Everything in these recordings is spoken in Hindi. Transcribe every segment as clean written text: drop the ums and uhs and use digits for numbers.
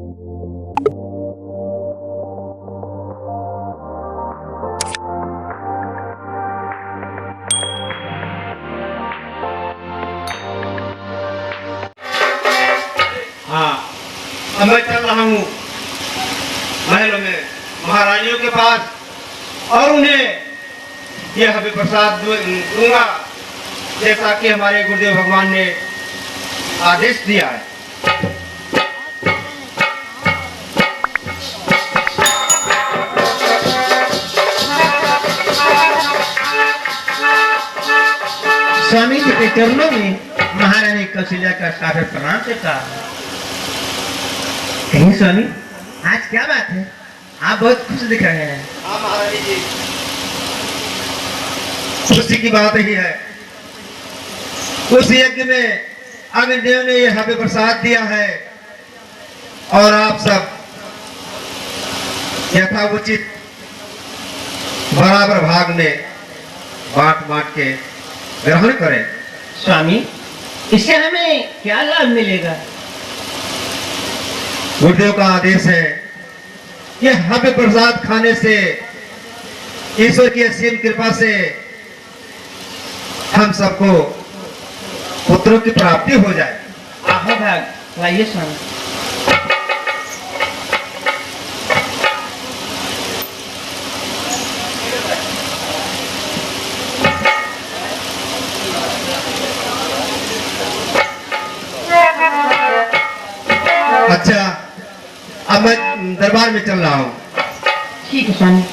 हाँ, अब मैं चल रहा हूँ महलों में महारानियों के पास और उन्हें यह हमें प्रसाद दूंगा जैसा कि हमारे गुरुदेव भगवान ने आदेश दिया है। स्वामी जी के चरणों में महारानी कौशल्या का सादर प्रणाम करता है। कहीं स्वामी, आज क्या बात है? आप बहुत खुश दिख रहे हैं। हाँ महारानी जी, खुशी की बात ही है। उस यज्ञ में अग्निदेव ने यह हमें प्रसाद दिया है और आप सब यथाउचित बराबर भाग में बांट बांट के ग्रहण करें। स्वामी, इससे हमें क्या लाभ मिलेगा? गुरुदेव का आदेश है, यह हमें प्रसाद खाने से ईश्वर की असीम कृपा से हम सबको पुत्रों की प्राप्ति हो जाए। आहो भाग, लाइए स्वामी। अच्छा, अब मैं दरबार में चल रहा हूँ। ठीक है स्वामी।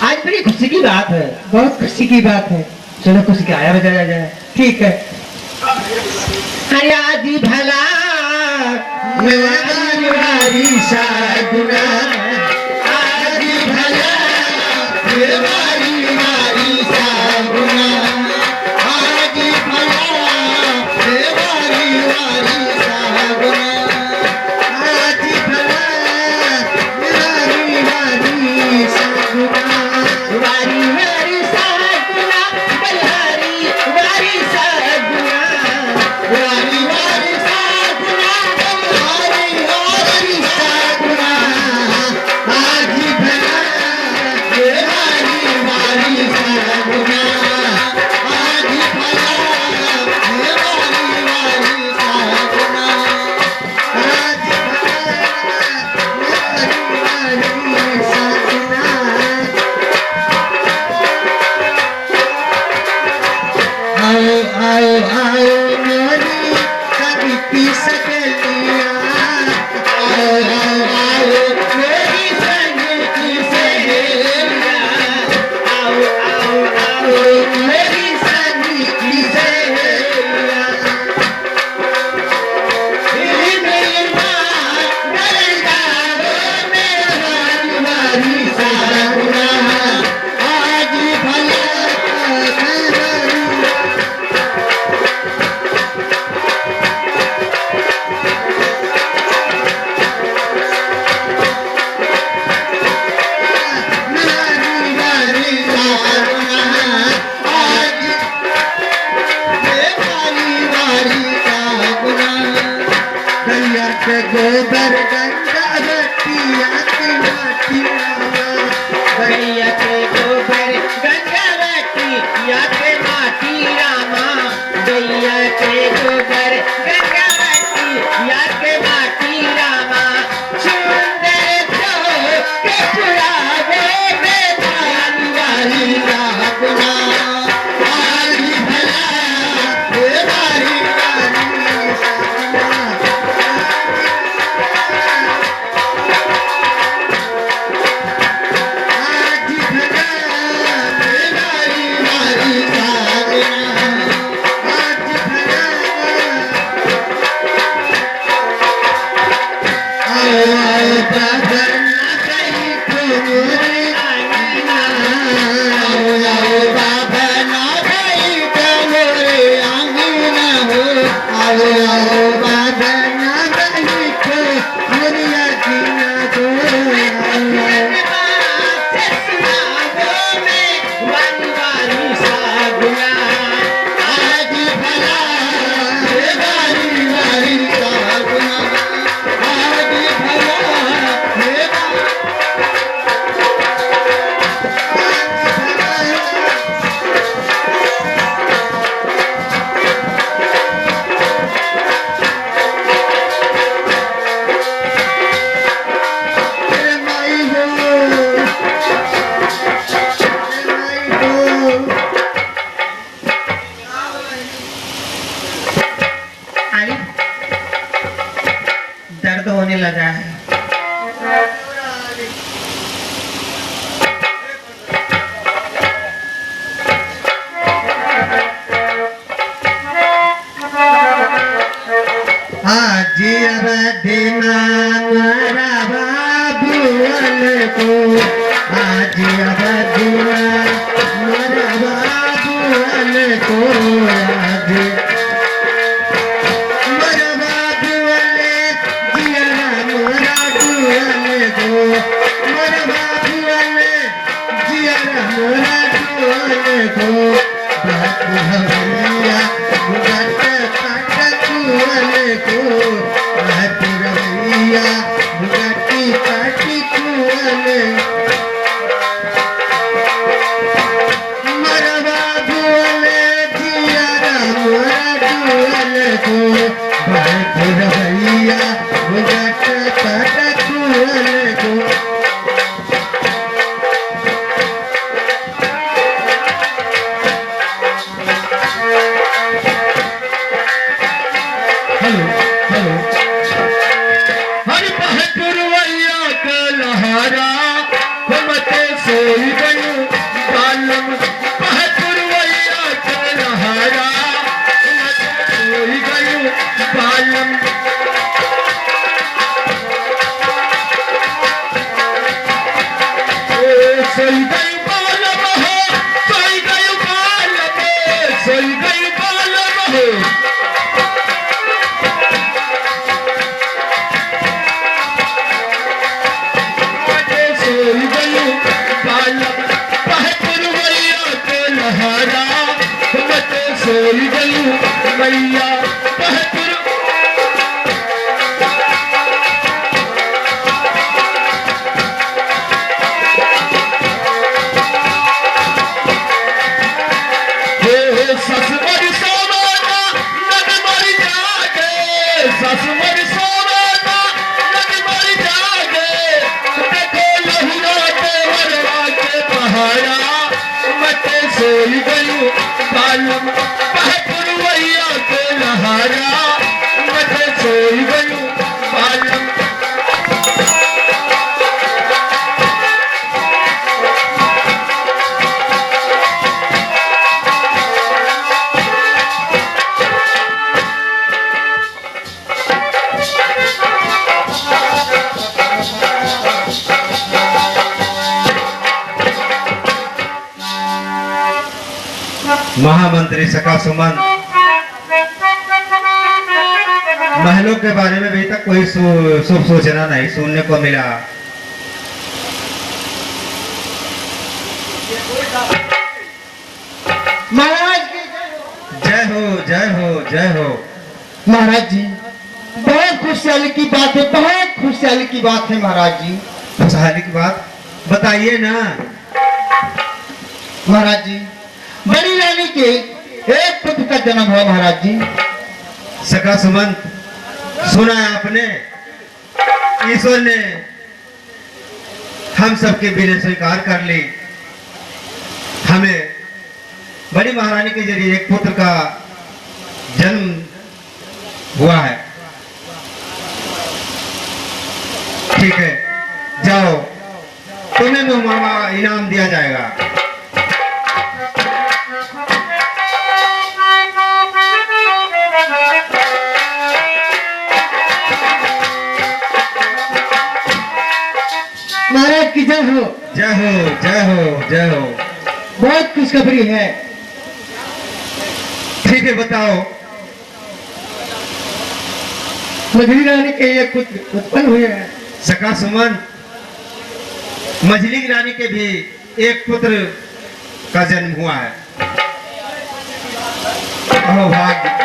आज बड़ी खुशी की बात है, बहुत खुशी की बात है। चलो कुछ गाया बजाया जाए। ठीक है। अरे आदि भला मेवारी साधुना, आदि भला मेवारी साधुना, आदि भला मेवारी साधुना, आदि भला मेवारी साधुना, वारी वारी साधुना, बल्हारी वारी साधुना, वारी वारी साधुना, बल्हारी वारी साधुना, आदि भला मेवारी वारी साधुना, आदि भला मेवारी वारी साधुना, आदि भला मेवारी साधुना। आओ आओ आओ मेरी कभी पी सकेलिया, आओ आओ आओ मेरी संगीत सहेलिया, आओ आओ आओ मेरी संगीत सहेलिया, मेरी माँ गलगारो मेरी वारी साधुना, आज भला गोबर गंगा बटिया की माटिया, गैया के गोबर गंगा बटिया के माटी रामा, गैया के गोबर गंगा बटिया के माटी रामा, सुंदर तो के चुरावे बेदानी वाली रागना, आली भला बेदारी वाली साधना, आओ आओ बादना बनी के मुरिया जीना दो आज भला रे बारी बारी सागुना आज भला रे दर्द होने लगा है। आज अवधिना मारा बाबुअल को आज अवधिना मारा बाबुअल को आज मारा बाबुअल जिया मोरा दुअल को मारा बाबुअल जिया मोरा दुअल को बाबू भैया गुजरत काट कुअल को बाबू भैया गुजरती काटी कुअल मारा बाबुअल जिया मोरा दुअल को बाबू भैया गुजरत काट कुअल को हेलो हेलो हरि पहपुरवैया के लहरा हमते सोई गयो बालम पहपुरवैया के लहरा हमते सोई गयो बालम सोई गयो बालम हो सोई गयो बालम सोई गयो बालम हो सोई गयो बालम पहपुरवैया के लहरा हमते सोई गयो मैया पहपुर सस मरी सोना नद मरी जागे सस मरी सोना नद मरी जागे देखो लहुरा के वरवा के पहाड़ा मते सोई गयो बालम पहपुरवैया के लहरा मते सोई गयो बालम महामंत्री सका सुमन महलों के बारे में अभी तक कोई शुभ सूचना नहीं सुनने को मिला। महाराज की जय हो जय हो जय हो। महाराज जी बहुत खुशहाली की बात है बहुत खुशहाली की बात है महाराज जी। खुशहाली की बात बताइए ना। महाराज जी बड़ी रानी के एक पुत्र का जन्म हुआ महाराज जी। सका सुमंत सुना है आपने, ईश्वर ने हम सबके बिना स्वीकार कर ली। हमें बड़ी महारानी के जरिए एक पुत्र का जन्म हुआ है। ठीक है जाओ, तुम्हें मुहमामा इनाम दिया जाएगा। महाराज की जय हो जय हो जय हो जय हो। बहुत खुशखबरी है। ठीक है बताओ मझली रानी के एक पुत्र उत्पन्न हुए हैं। सका सुमन, मझली रानी के भी एक पुत्र का जन्म हुआ है। अहो भाग्य।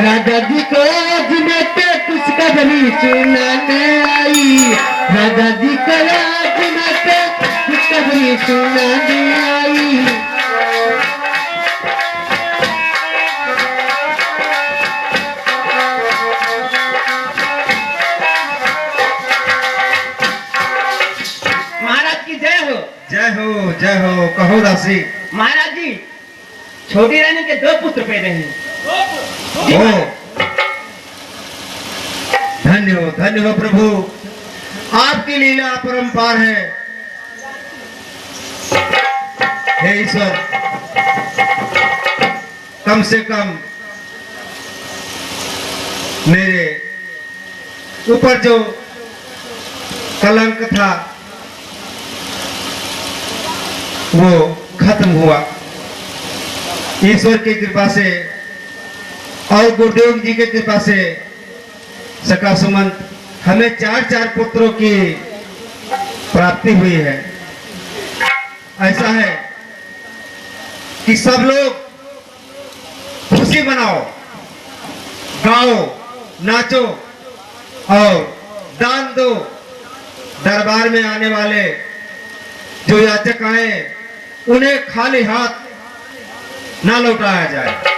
राजा जी को आज मैं पे कुछ कदमी सुनाने आई, राजा जी को आज मैं पे कुछ कदमी सुनाने आई। महाराज की जय हो। जय हो जय हो। कहो दासी। महाराज जी, छोटी रानी के 2 पुत्र पैदा हैं। ओ धन्य हो प्रभु, आपकी लीला अपरंपार है। हे ईश्वर, कम से कम मेरे ऊपर जो कलंक था वो खत्म हुआ ईश्वर की कृपा से और गुरुदेव जी की कृपा से। सका सुमंत, हमें 4 पुत्रों की प्राप्ति हुई है। ऐसा है कि सब लोग खुशी मनाओ, गाओ, नाचो और दान दो। दरबार में आने वाले जो याचक आए उन्हें खाली हाथ ना लौटाया जाए।